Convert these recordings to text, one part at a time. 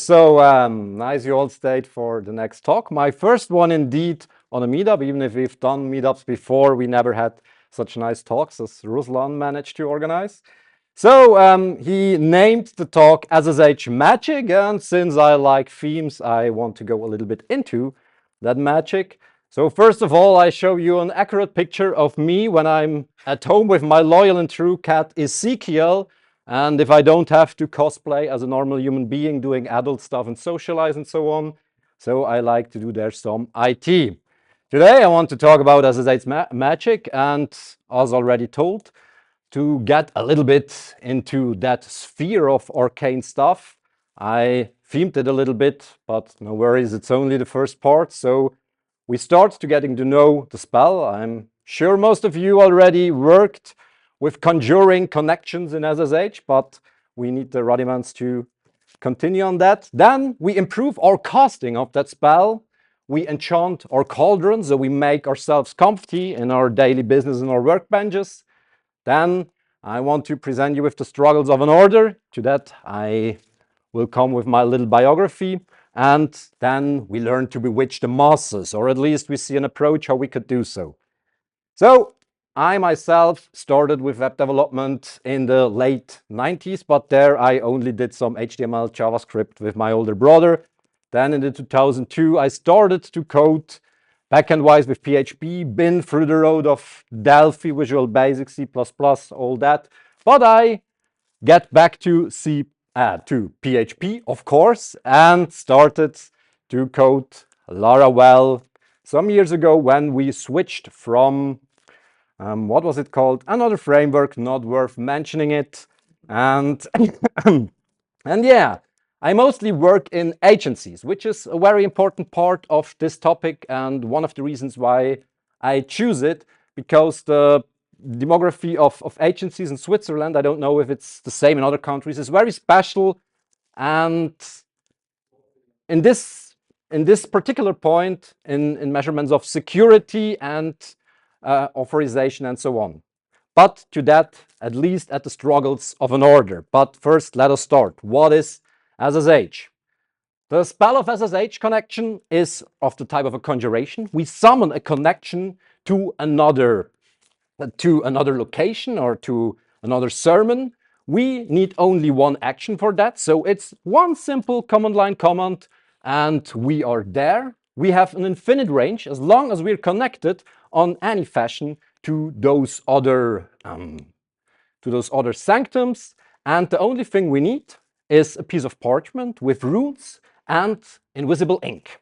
Nice you all stayed for the next talk. My first one indeed on a meetup, even if we've done meetups before, we never had such nice talks as Ruslan managed to organize. He named the talk SSH Magic, and since I like themes, I want to go a little bit into that magic. So first of all, I show you an accurate picture of me when I'm at home with my loyal and true cat Ezekiel. And if I don't have to cosplay as a normal human being doing adult stuff and socialize and so on, so I like to do there some IT. Today I want to talk about SSH Magic, and as already told, to get a little bit into that sphere of arcane stuff. I themed it a little bit, but no worries, it's only the first part. So we start to getting to know the spell. I'm sure most of you already worked with conjuring connections in SSH, but we need the rudiments to continue on that. Then we improve our casting of that spell. We enchant our cauldrons, so we make ourselves comfy in our daily business and our workbenches. Then I want to present you with the struggles of an order. To that, I will come with my little biography. And then we learn to bewitch the masses, or at least we see an approach how we could do so. So I myself started with web development in the late 90s, but there I only did some HTML, JavaScript with my older brother. Then in the 2002, I started to code backend-wise with PHP, been through the road of Delphi, Visual Basic, C++, all that. But I get back to PHP, of course, and started to code Laravel some years ago when we switched from, what was it called? Another framework, not worth mentioning it. And, and yeah, I mostly work in agencies, which is a very important part of this topic and one of the reasons why I choose it, because the demography of agencies in Switzerland, I don't know if it's the same in other countries, is very special. And in this particular point, in measurements of security and authorization and so on. But to that, at least at the struggles of an order. But first, let us start. What is SSH? The spell of SSH connection is of the type of a conjuration. We summon a connection to another location or to another sermon. We need only one action for that. So it's one simple command line command and we are there. We have an infinite range as long as we're connected on any fashion to those other sanctums. And the only thing we need is a piece of parchment with runes and invisible ink.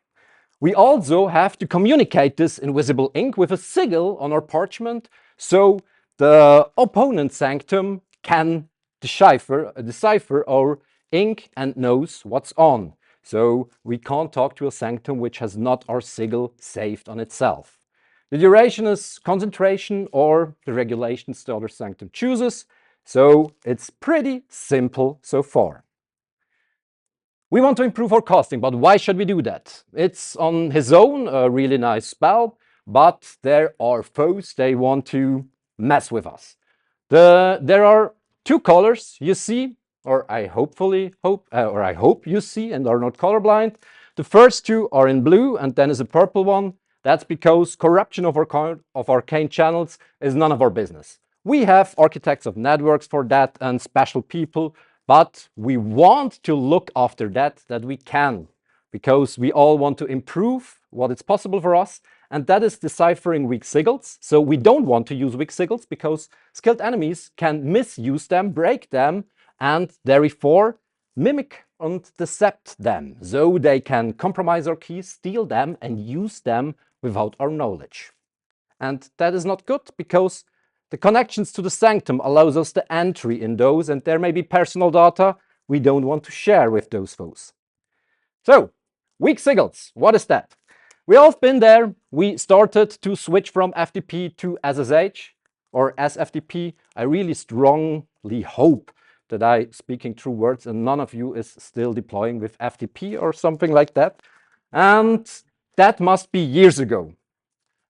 We also have to communicate this invisible ink with a sigil on our parchment, so the opponent sanctum can decipher our ink and knows what's on. So we can't talk to a sanctum which has not our sigil saved on itself. The duration is concentration or the regulations the other sanctum chooses. So it's pretty simple so far. We want to improve our casting, but why should we do that? It's on his own a really nice spell, but there are foes, they want to mess with us. There are two colors you see, or I hope you see and are not colorblind. The first two are in blue and then is a purple one. That's because corruption of arcane channels is none of our business. We have architects of networks for that and special people, but we want to look after that we can, because we all want to improve what is possible for us, and that is deciphering weak sigils. So we don't want to use weak sigils because skilled enemies can misuse them, break them, and therefore mimic and decept them. So they can compromise our keys, steal them, and use them without our knowledge. And that is not good, because the connections to the sanctum allows us the entry in those, and there may be personal data we don't want to share with those foes. So, weak sigils, what is that? We all have been there. We started to switch from FTP to SSH or SFTP. I really strongly hope that I'm speaking true words and none of you is still deploying with FTP or something like that. And that must be years ago.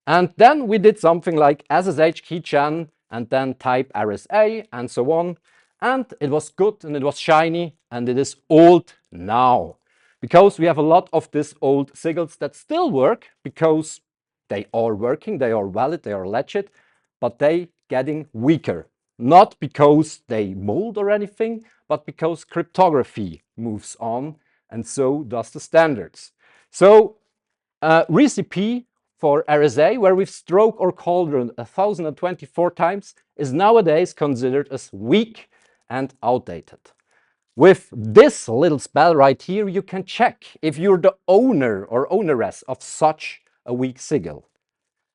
And then we did something like SSH keygen and then type RSA and so on. And it was good and it was shiny and it is old now. because we have a lot of these old sigils that still work because they are working, they are valid, they are legit, but they getting weaker. Not because they mold or anything, but because cryptography moves on, and so does the standards. So recipe for RSA, where we've stroked or cauldron 1,024 times, is nowadays considered as weak and outdated. With this little spell right here, you can check if you're the owner or owneress of such a weak sigil.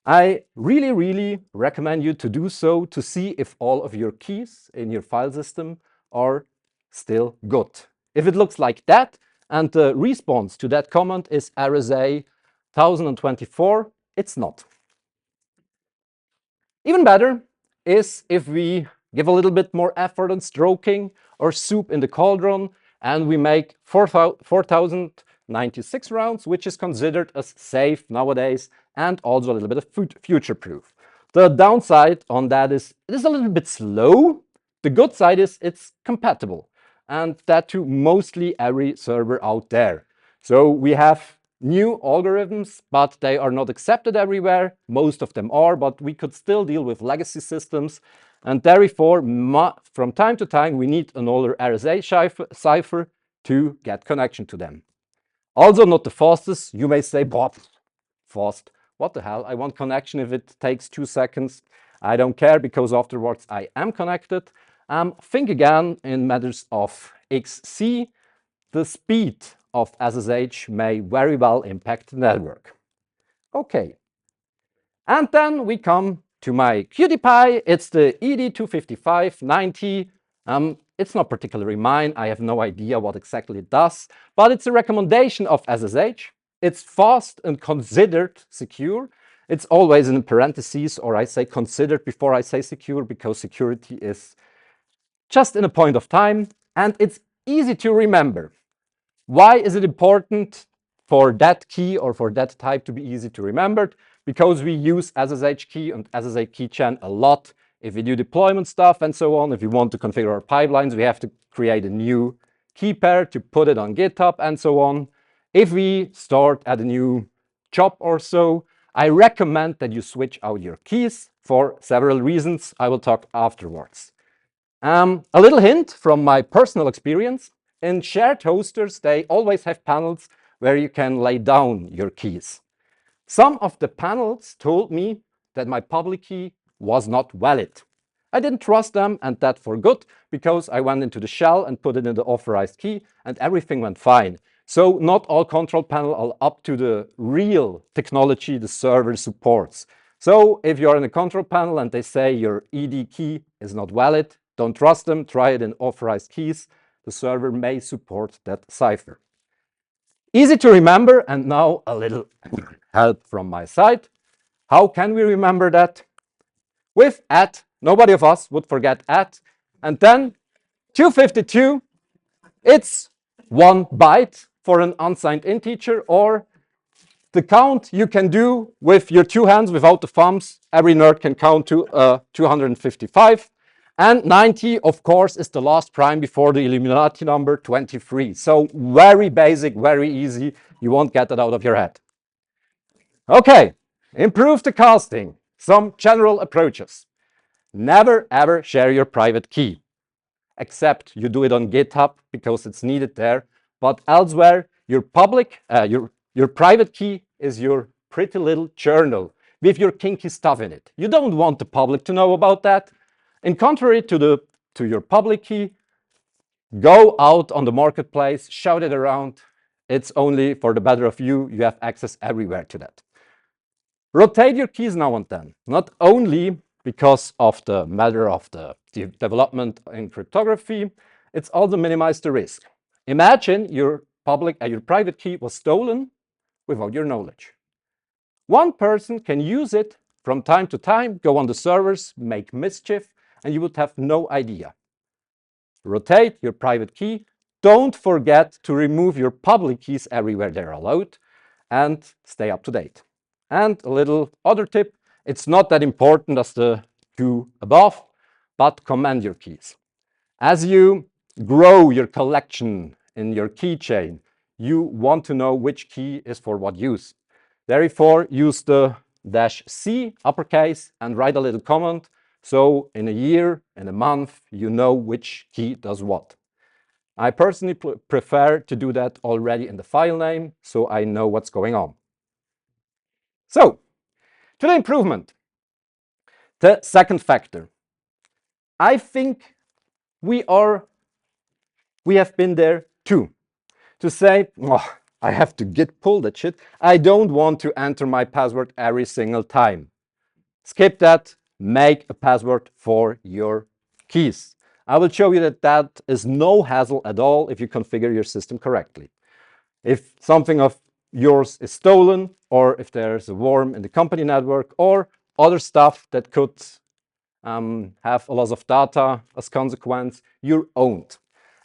I really, really recommend you to do so to see if all of your keys in your file system are still good. If it looks like that, and the response to that comment is RSA 1024, it's not. Even better is if we give a little bit more effort on stroking or soup in the cauldron, and we make 4,096 rounds, which is considered as safe nowadays and also a little bit of future-proof. The downside on that is it is a little bit slow. The good side is it's compatible, and that to mostly every server out there. So we have new algorithms, but they are not accepted everywhere. Most of them are, but we could still deal with legacy systems. And therefore, from time to time, we need an older RSA cipher to get connection to them. Also not the fastest. You may say, Bob, fast. What the hell? I want connection if it takes 2 seconds. I don't care, because afterwards I am connected. Think again in matters of XC. The speed of SSH may very well impact the network. Okay. And then we come to my cutie pie. It's the ED25590. It's not particularly mine. I have no idea what exactly it does, but it's a recommendation of SSH. It's fast and considered secure. It's always in parentheses, or I say considered before I say secure, because security is just in a point of time, and it's easy to remember. Why is it important for that key or for that type to be easy to remember? Because we use SSH key and SSH keychain a lot. If we do deployment stuff and so on, if we want to configure our pipelines, we have to create a new key pair to put it on GitHub and so on. If we start at a new job or so, I recommend that you switch out your keys for several reasons I will talk afterwards. A little hint from my personal experience. In shared hosters, they always have panels where you can lay down your keys. Some of the panels told me that my public key was not valid. I didn't trust them, and that for good, because I went into the shell and put it in the authorized key, and everything went fine. So not all control panels are up to the real technology the server supports. So if you're in a control panel and they say your ED key is not valid, don't trust them, try it in authorized keys. The server may support that cipher. Easy to remember, and now a little help from my side. How can we remember that? With @ nobody of us would forget @ and then 252, it's 1 byte for an unsigned integer, or the count you can do with your 2 hands without the thumbs. Every nerd can count to 255. And 90, of course, is the last prime before the Illuminati number 23. So very basic, very easy. You won't get that out of your head. Okay, improve the casting. Some general approaches. Never ever share your private key, except you do it on GitHub because it's needed there. But elsewhere, your private key is your pretty little journal with your kinky stuff in it. You don't want the public to know about that. In contrary to your public key, go out on the marketplace, shout it around. It's only for the better of you. You have access everywhere to that. Rotate your keys now and then, not only because of the matter of the development in cryptography, it's also minimize the risk. Imagine your private key was stolen without your knowledge. One person can use it from time to time, go on the servers, make mischief, and you would have no idea. Rotate your private key. Don't forget to remove your public keys everywhere they're allowed, and stay up to date. And a little other tip, it's not that important as the 2 above, but command your keys. As you grow your collection in your keychain, you want to know which key is for what use. Therefore, use the -C uppercase and write a little comment. So in a year, in a month, you know which key does what. I personally prefer to do that already in the file name, so I know what's going on. So, to the improvement. The second factor. I think we have been there too. To say, oh, I have to git pull that shit. I don't want to enter my password every single time. Skip that. Make a password for your keys. I will show you that that is no hassle at all if you configure your system correctly. If something of yours is stolen, or if there's a worm in the company network, or other stuff that could have a loss of data as consequence, you're owned.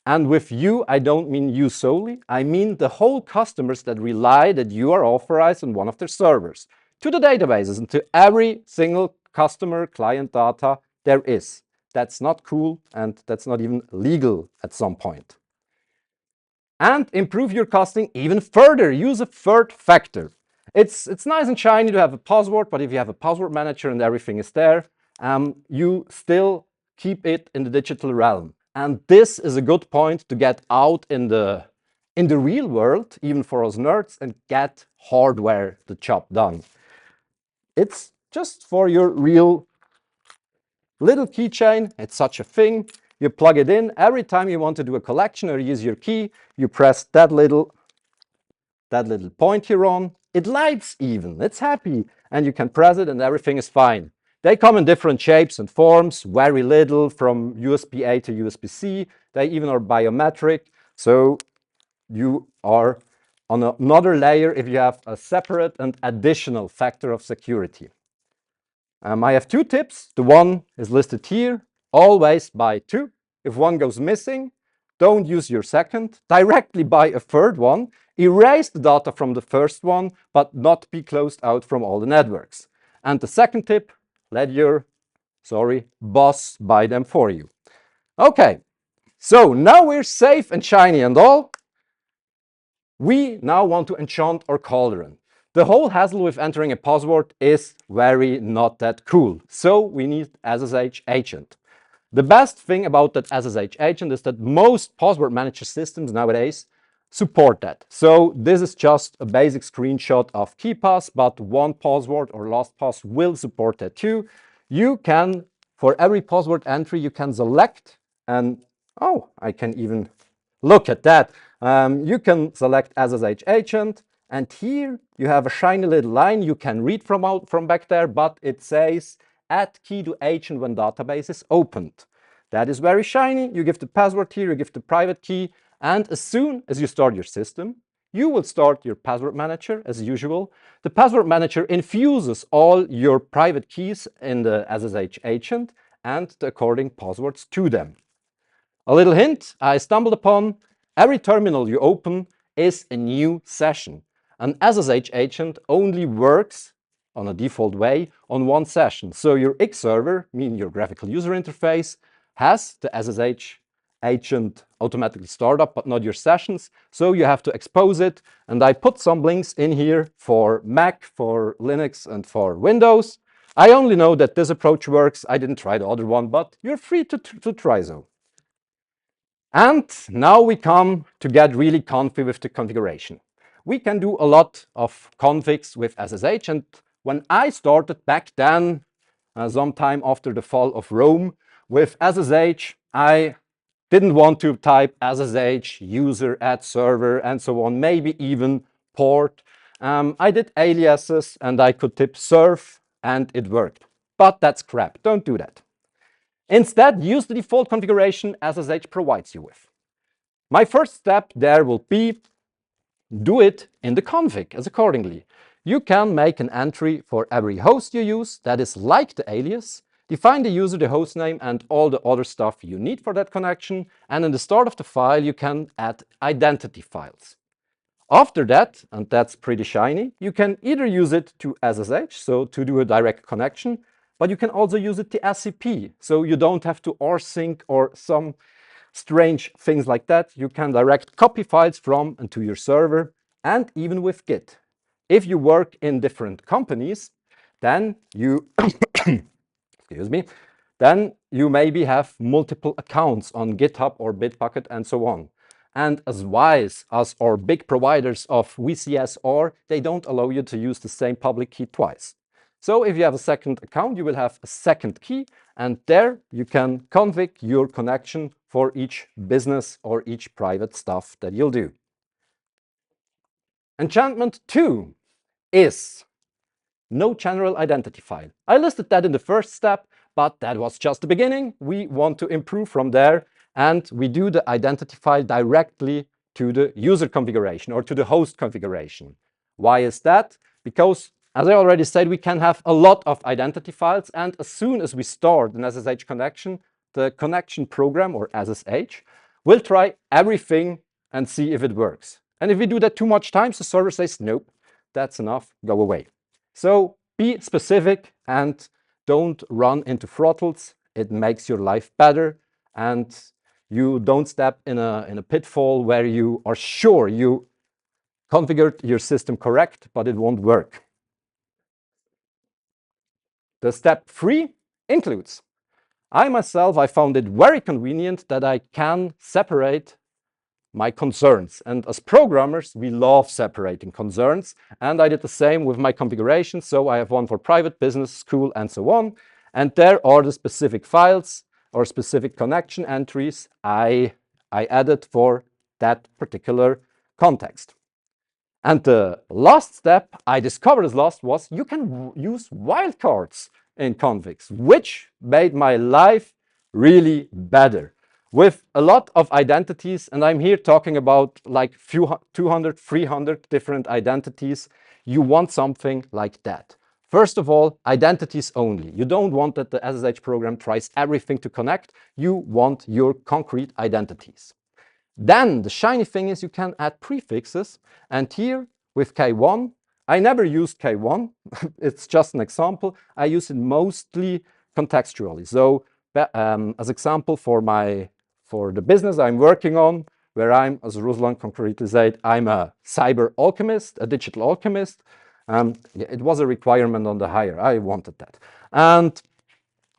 And with you, I don't mean you solely. I mean the whole customers that rely that you are authorized on one of their servers to the databases and to every single customer client data there is. That's not cool, and that's not even legal at some point. And improve your costing even further. Use a third factor. It's nice and shiny to have a password, but if you have a password manager and everything is there, you still keep it in the digital realm. And this is a good point to get out in the real world, even for us nerds, and get hardware the job done. It's just for your real little keychain. It's such a thing. You plug it in. Every time you want to do a collection or use your key, you press that little point here on. It lights even. It's happy. And you can press it and everything is fine. They come in different shapes and forms, very little, from USB-A to USB-C. They even are biometric. So you are on another layer if you have a separate and additional factor of security. I have two tips. The one is listed here. Always buy two. If one goes missing, don't use your second. Directly buy a third one. Erase the data from the first one, but not be closed out from all the networks. And the second tip, let your, boss buy them for you. Okay, so now we're safe and shiny and all. We now want to enchant our cauldron. The whole hassle with entering a password is very not that cool. So we need SSH agent. The best thing about that SSH agent is that most password manager systems nowadays support that. So this is just a basic screenshot of KeePass, but 1Password or LastPass will support that too. You can, for every password entry, you can select, and oh, I can even look at that. You can select SSH agent, and here you have a shiny little line you can read from back there, but it says add key to agent when database is opened. That is very shiny. You give the password here, you give the private key, and as soon as you start your system, you will start your password manager as usual. The password manager infuses all your private keys in the SSH agent and the according passwords to them. A little hint I stumbled upon: every terminal you open is a new session. An SSH agent only works on a default way on one session. So your X server, meaning your graphical user interface, has the SSH agent automatically start up, but not your sessions. So you have to expose it. And I put some links in here for Mac, for Linux, and for Windows. I only know that this approach works. I didn't try the other one, but you're free to try so. And now we come to get really comfy with the configuration. We can do a lot of configs with SSH, and when I started back then, sometime after the fall of Rome, with SSH, I didn't want to type SSH user add server and so on, maybe even port. I did aliases and I could type serve and it worked. But that's crap. Don't do that. Instead, use the default configuration SSH provides you with. My first step there will be do it in the config as accordingly. You can make an entry for every host you use that is like the alias. Define the user, the host name, and all the other stuff you need for that connection. And in the start of the file, you can add identity files. After that, and that's pretty shiny, you can either use it to SSH, so to do a direct connection, but you can also use it to SCP, so you don't have to rsync or some strange things like that. You can direct copy files from and to your server, and even with Git. If you work in different companies, then you, excuse me, then you maybe have multiple accounts on GitHub or Bitbucket and so on. And as wise as our big providers of VCS are, they don't allow you to use the same public key twice. So if you have a second account, you will have a second key, and there you can config your connection for each business or each private stuff that you'll do. Enchantment 2 is no general identity file. I listed that in the first step, but that was just the beginning. We want to improve from there, and we do the identity file directly to the user configuration or to the host configuration. Why is that? Because, as I already said, we can have a lot of identity files, and as soon as we start an SSH connection, the connection program, or SSH, will try everything and see if it works. And if we do that too much times, the server says, nope, that's enough, go away. So be specific and don't run into throttles. It makes your life better, and you don't step in a pitfall where you are sure you configured your system correct, but it won't work. The step 3 includes, I found it very convenient that I can separate my concerns. And as programmers, we love separating concerns. And I did the same with my configuration. So I have one for private, business, school, and so on. And there are the specific files or specific connection entries I added for that particular context. And the last step I discovered as last was you can use wildcards in configs, which made my life really better. With a lot of identities, and I'm here talking about like 200, 300 different identities, you want something like that. First of all, identities only. You don't want that the SSH program tries everything to connect. You want your concrete identities. Then the shiny thing is you can add prefixes, and here with K1, I never used K1. It's just an example. I use it mostly contextually. So as example for the business I'm working on, where I'm, as Ruslan concretely said, I'm a cyber alchemist, a digital alchemist. It was a requirement on the hire. I wanted that. And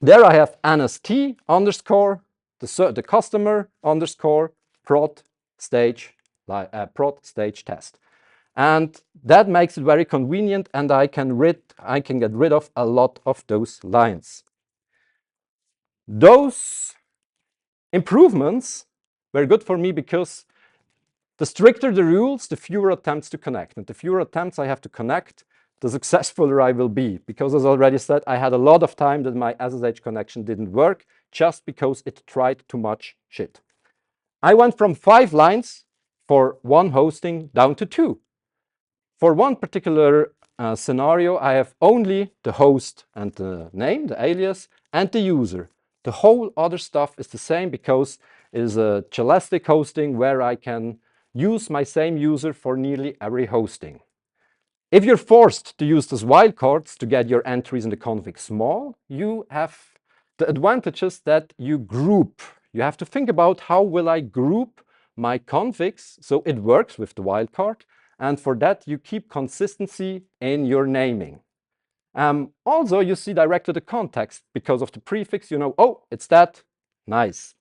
there I have NST underscore, the customer underscore, prod stage test. And that makes it very convenient, and I can get rid of a lot of those lines. Those improvements were good for me because the stricter the rules, the fewer attempts to connect. And the fewer attempts I have to connect, the successfuler I will be. Because as already said, I had a lot of time that my SSH connection didn't work just because it tried too much shit. I went from 5 lines for one hosting down to 2. For one particular scenario, I have only the host and the name, the alias, and the user. The whole other stuff is the same because it is a Chelastic hosting where I can use my same user for nearly every hosting. If you're forced to use those wildcards to get your entries in the config small, you have the advantages that you group. You have to think about how will I group my configs so it works with the wildcard. And for that, you keep consistency in your naming. Also, you see directly the context because of the prefix. You know, oh, it's that. Nice.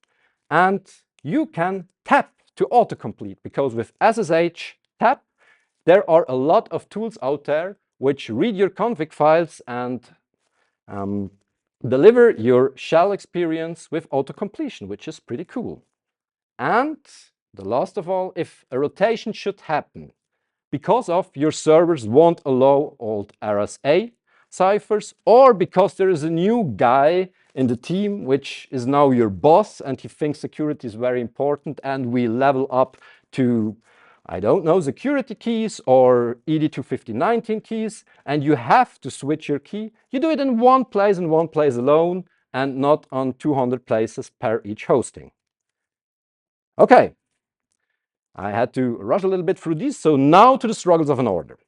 And you can tap to autocomplete because with SSH tap, there are a lot of tools out there which read your config files and deliver your shell experience with autocompletion, which is pretty cool. And the last of all, if a rotation should happen, because of your servers won't allow old RSA ciphers, or because there is a new guy in the team which is now your boss and he thinks security is very important and we level up to, I don't know, security keys or ED25019 keys, and you have to switch your key, you do it in one place and one place alone and not on 200 places per each hosting. Okay. I had to rush a little bit through these. So now to the struggles of an order.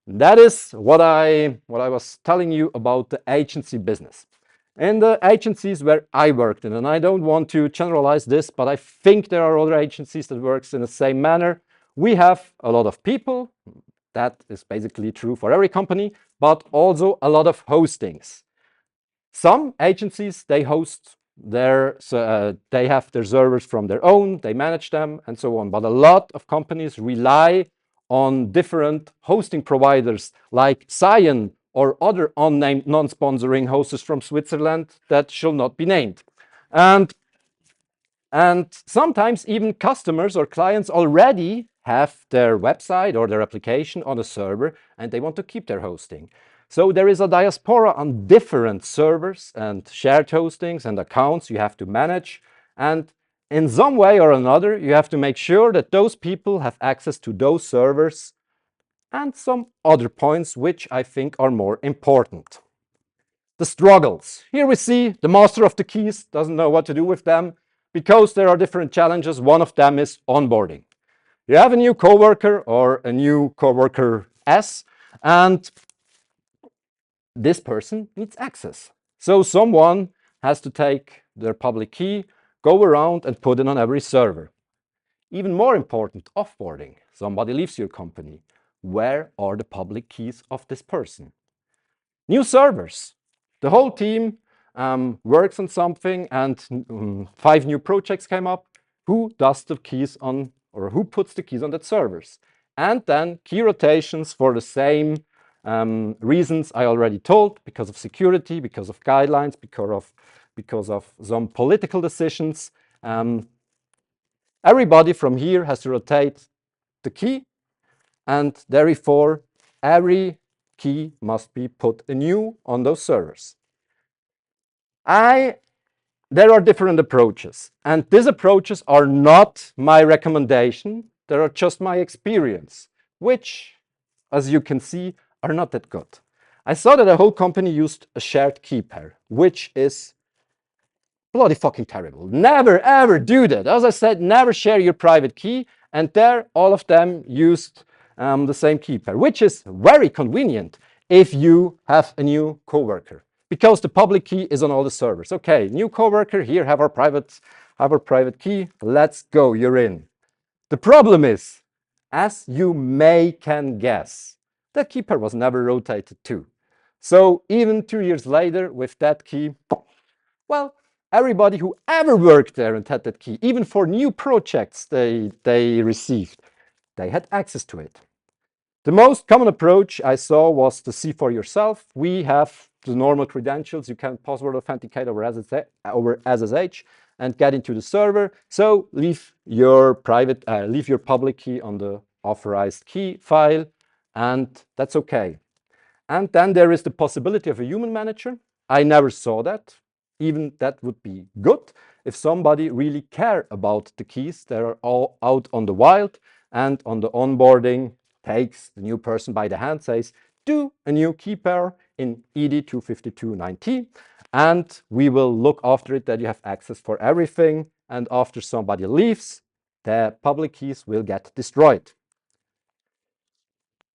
That is what I was telling you about the agency business. In the agencies where I worked in, and I don't want to generalize this, but I think there are other agencies that works in the same manner. We have a lot of people. That is basically true for every company, but also a lot of hostings. Some agencies, they host they have their servers from their own, they manage them and so on. But a lot of companies rely on different hosting providers like Cyan or other unnamed non-sponsoring hosts from Switzerland that shall not be named. And sometimes even customers or clients already have their website or their application on a server and they want to keep their hosting. So there is a diaspora on different servers and shared hostings and accounts you have to manage. And in some way or another, you have to make sure that those people have access to those servers and some other points which I think are more important. The struggles. Here we see the master of the keys doesn't know what to do with them because there are different challenges. One of them is onboarding. You have a new coworker or a new coworker S, and this person needs access. So someone has to take their public key, go around and put it on every server. Even more important, offboarding. Somebody leaves your company. Where are the public keys of this person? New servers. The whole team works on something and 5 new projects came up. Who does the keys on, or who puts the keys on that servers? And then key rotations for the same reasons I already told, because of security, because of guidelines, because of some political decisions. Everybody from here has to rotate the key, and therefore every key must be put anew on those servers. There are different approaches, and these approaches are not my recommendation. They are just my experience, which, as you can see, are not that good. I saw that a whole company used a shared key pair, which is bloody fucking terrible. Never ever do that. As I said, never share your private key, and there all of them used the same key pair, which is very convenient if you have a new coworker, because the public key is on all the servers. Okay, new coworker, here have our private key. Let's go, you're in. The problem is, as you can guess, that key pair was never rotated too. So even 2 years later with that key, well, everybody who ever worked there and had that key, even for new projects they received, they had access to it. The most common approach I saw was to see for yourself. We have the normal credentials. You can password authenticate over SSH and get into the server. So leave your public key on the authorized key file, and that's okay. And then there is the possibility of a human manager. I never saw that. Even that would be good if somebody really care about the keys that are all out on the wild, and on the onboarding takes the new person by the hand, says, do a new key pair in ED 252.9T, and we will look after it that you have access for everything. And after somebody leaves, the public keys will get destroyed.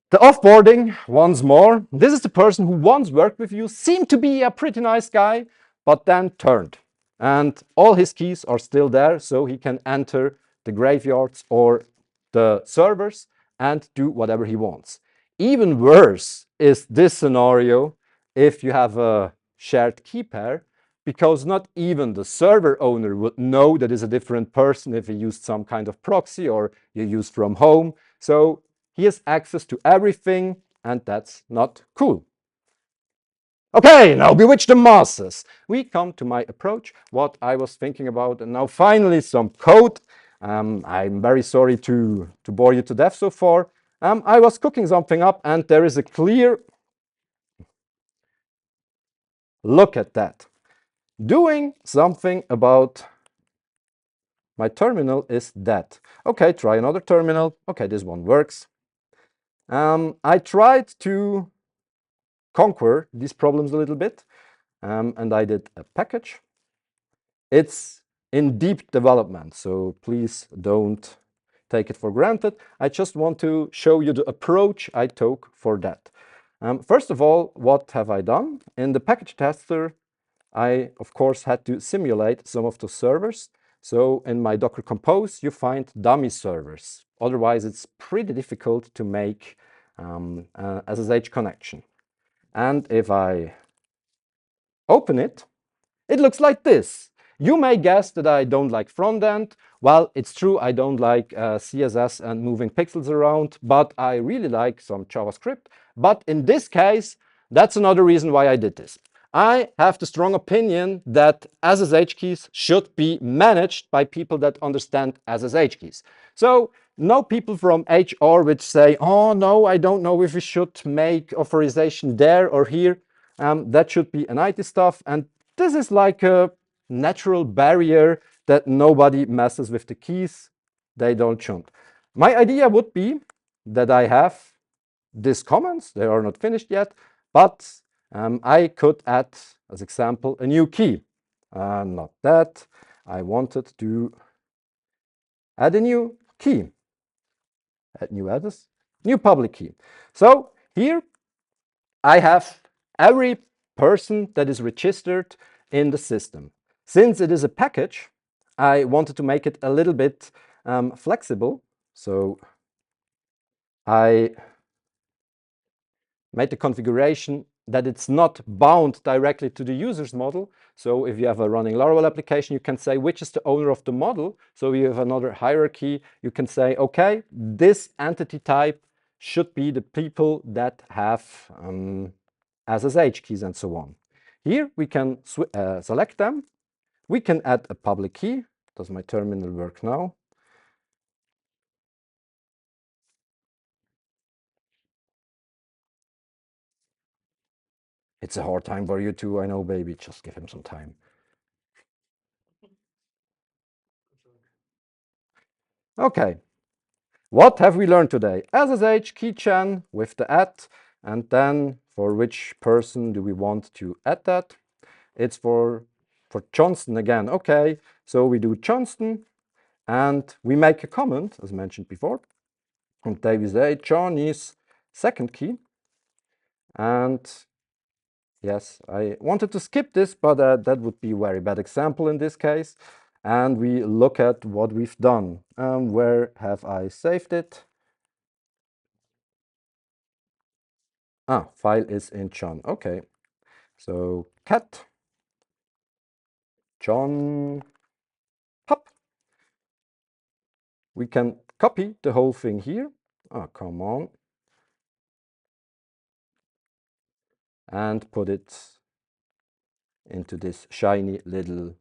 The offboarding, once more, this is the person who once worked with you, seemed to be a pretty nice guy, but then turned. And all his keys are still there, so he can enter the graveyards or the servers and do whatever he wants. Even worse is this scenario if you have a shared key pair, because not even the server owner would know that is a different person if he used some kind of proxy or you used from home. So he has access to everything, and that's not cool. Okay, now bewitch the masses. We come to my approach, what I was thinking about, and now finally some code. I'm very sorry to bore you to death so far. I was cooking something up, and there is a clear look at that. Doing something about my terminal is that. Okay, try another terminal. Okay, this one works. I tried to conquer these problems a little bit, and I did a package. It's in deep development, so please don't take it for granted. I just want to show you the approach I took for that. First of all, what have I done? In the package tester, I, of course, had to simulate some of the servers. So in my Docker Compose, you find dummy servers. Otherwise, it's pretty difficult to make an SSH connection. And if I open it, it looks like this. You may guess that I don't like front end. Well, it's true, I don't like CSS and moving pixels around, but I really like some JavaScript. But in this case, that's another reason why I did this. I have the strong opinion that SSH keys should be managed by people that understand SSH keys. So no people from HR which say, oh no, I don't know if we should make authorization there or here. That should be an IT stuff. And this is like a natural barrier that nobody messes with the keys. They don't shunt. My idea would be that I have these comments. They are not finished yet, but I could add, as example, a new key. Not that. I wanted to add a new key. Add new address, new public key. So here I have every person that is registered in the system. Since it is a package, I wanted to make it a little bit flexible. So I made the configuration that it's not bound directly to the user's model. So if you have a running Laravel application, you can say which is the owner of the model. So you have another hierarchy. You can say, okay, this entity type should be the people that have SSH keys and so on. Here we can select them. We can add a public key. Does my terminal work now? It's a hard time for you too, I know, baby. Just give him some time. Okay. What have we learned today? SSH keychain with the @ and then for which person do we want to add that? It's for Johnston again. Okay, so we do Johnston and we make a comment, as mentioned before. And there we say Johnny's second key. And yes, I wanted to skip this, but that would be a very bad example in this case. And we look at what we've done. Where have I saved it? File is in John. Okay, so cat John pub. We can copy the whole thing here. Come on. And put it into this shiny little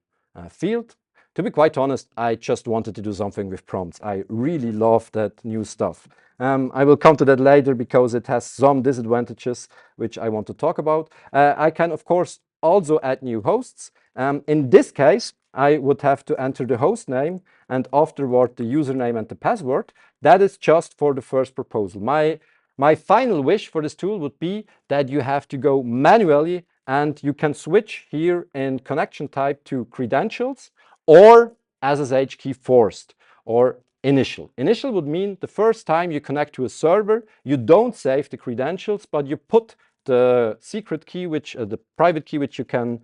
field. To be quite honest, I just wanted to do something with prompts. I really love that new stuff. I will come to that later because it has some disadvantages which I want to talk about. I can, of course, also add new hosts. In this case, I would have to enter the host name and afterward the username and the password. That is just for the first proposal. My final wish for this tool would be that you have to go manually and you can switch here in connection type to credentials or SSH key forced or initial. Initial would mean the first time you connect to a server, you don't save the credentials, but you put the secret key, the private key, which you can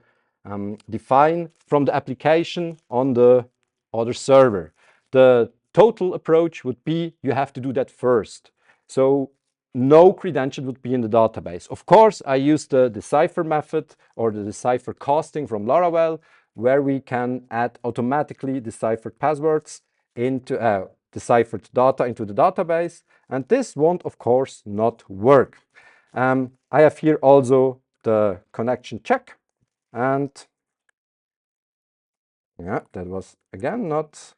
define from the application on the other server. The total approach would be you have to do that first. So no credential would be in the database. Of course, I use the decipher method or the decipher casting from Laravel, where we can add automatically deciphered passwords into deciphered data into the database. And this won't, of course, not work. I have here also the connection check. And yeah, that was again not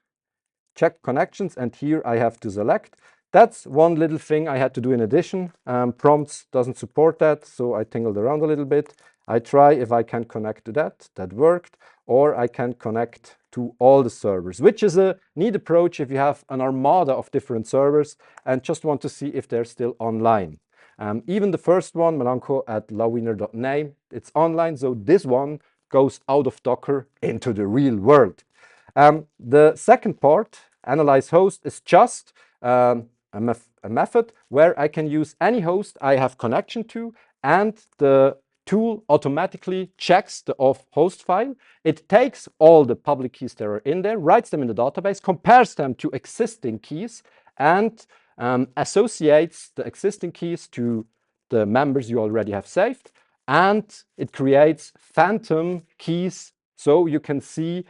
check connections. And here I have to select. That's one little thing I had to do in addition. Prompts doesn't support that, so I tingled around a little bit. I try if I can connect to that. That worked. Or I can connect to all the servers, which is a neat approach if you have an armada of different servers and just want to see if they're still online. Even the first one, Melanco at Lauwiner.name, it's online, so this one goes out of Docker into the real world. The second part, analyze host, is just a method where I can use any host I have connection to and the tool automatically checks the auth host file. It takes all the public keys that are in there, writes them in the database, compares them to existing keys, and associates the existing keys to the members you already have saved. And it creates phantom keys, so you can see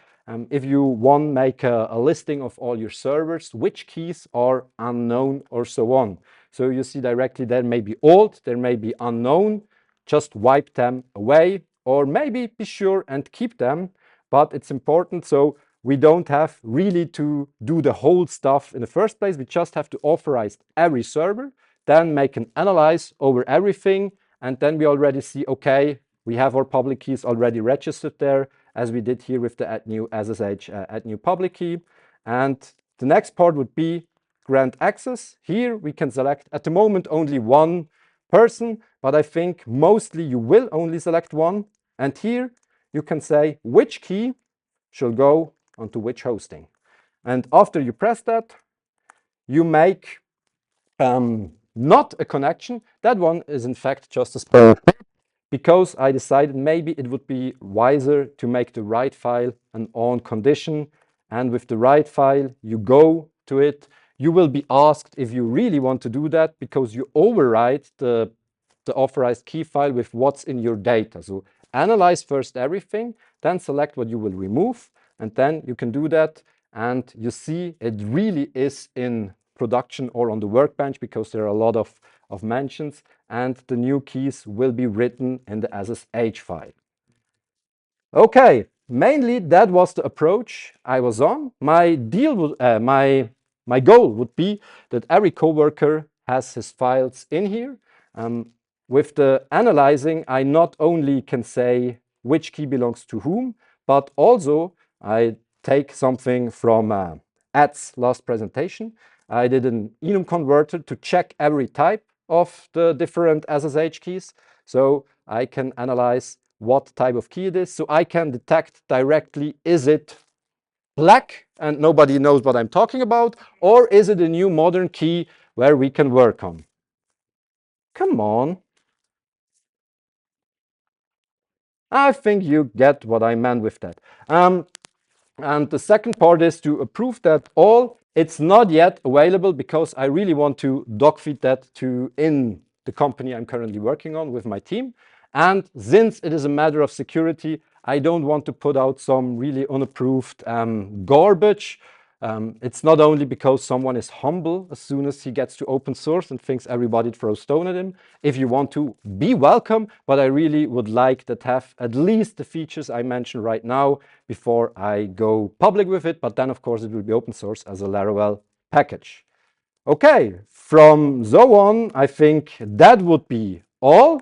if you want to make a listing of all your servers, which keys are unknown or so on. So you see directly there may be old, there may be unknown, just wipe them away, or maybe be sure and keep them. But it's important, so we don't have really to do the whole stuff in the first place. We just have to authorize every server, then make an analyze over everything, and then we already see, okay, we have our public keys already registered there, as we did here with the add new SSH add new public key. And the next part would be grant access. Here we can select at the moment only one person, but I think mostly you will only select one. And here you can say which key shall go onto which hosting. And after you press that, you make not a connection. That one is in fact just a spell, because I decided maybe it would be wiser to make the write file an on condition. And with the write file, you go to it. You will be asked if you really want to do that, because you overwrite the authorized key file with what's in your data. So analyze first everything, then select what you will remove, and then you can do that. And you see it really is in production or on the workbench, because there are a lot of mentions, and the new keys will be written in the SSH file. Okay, mainly that was the approach I was on. My deal would, my goal would be that every coworker has his files in here. With the analyzing, I not only can say which key belongs to whom, but also I take something from Ed's last presentation. I did an enum converter to check every type of the different SSH keys. So I can analyze what type of key it is. So I can detect directly, is it black and nobody knows what I'm talking about, or is it a new modern key where we can work on? Come on. I think you get what I meant with that. And the second part is to approve that all. It's not yet available because I really want to dogfeed that to in the company I'm currently working on with my team. And since it is a matter of security, I don't want to put out some really unapproved garbage. It's not only because someone is humble as soon as he gets to open source and thinks everybody throws stone at him. If you want to, be welcome, but I really would like that have at least the features I mentioned right now before I go public with it. But then, of course, it will be open source as a Laravel package. Okay, from so on, I think that would be all.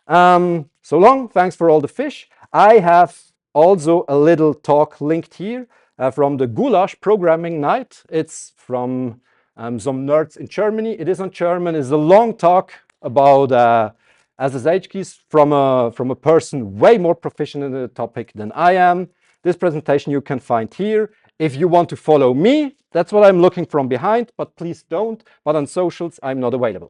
So long, thanks for all the fish. I have also a little talk linked here from the Goulash Programming Night. It's from some nerds in Germany. It is on German. It's a long talk about SSH keys from a person way more proficient in the topic than I am. This presentation you can find here. If you want to follow me, that's what I'm looking from behind, but please don't. But on socials, I'm not available.